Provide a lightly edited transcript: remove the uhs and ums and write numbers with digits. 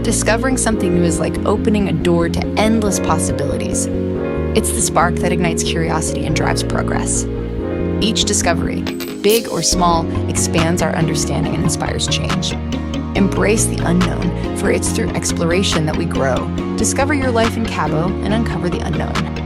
Discovering something new is like opening a door to endless possibilities. It's the spark that ignites curiosity and drives progress. Each discovery, big or small, expands our understanding and inspires change. Embrace the unknown, for it's through exploration that we grow. Discover your life in Cabo and uncover the unknown.